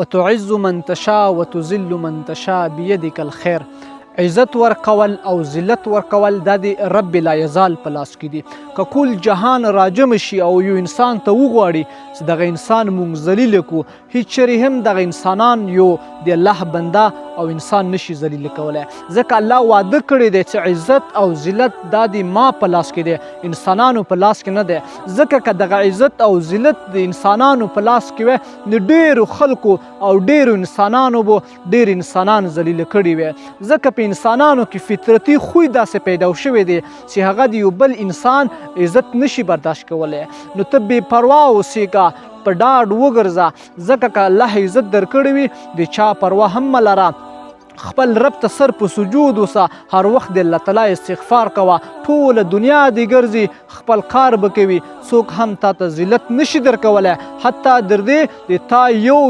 وتعز من تشاء وتذل من تشاء بيدك الخير. عزت ورکول او ذلت ورکول دا د رب لا یزال په لاس کې دي. که کل جهان راجم شي او یو انسان ته وغواړي چې دغه انسان مونږ ذلیل کړو، هیڅ چېرې هم دغه انسانان یو د الله بنده او انسان نشي ذلیل کولی، ځکه الله واده کړی دی چې عزت او ذلت دا د ما په لاس کې دی، انسانانو په لاس کې نه دی. ځکه که دغه عزت او ذلت د انسانانو په لاس کې وی، د ډېرو خلکو او ډېرو انسانانو به ډېر انسانان ذلیل کړي وی. ځکه په انسانانو کې فطرتي خوی داسې پیدا شوی دی چې هغه د یو بل انسان عزت نشي برداشت کولی. نو ته بې پروا اوسېږه، په ډاډ وګرځه، ځکه که الله عزت درکړی وي د چا پروا هم مه لره. خپل رب ته سر په سجود اوسه، هر وخت د الله تعالی استغفار کوه، ټوله دنیا دې ګرځي، خپل کار به کوي، څوک هم تا ته ذلت نشي درکولی، حتی در دې د تا یو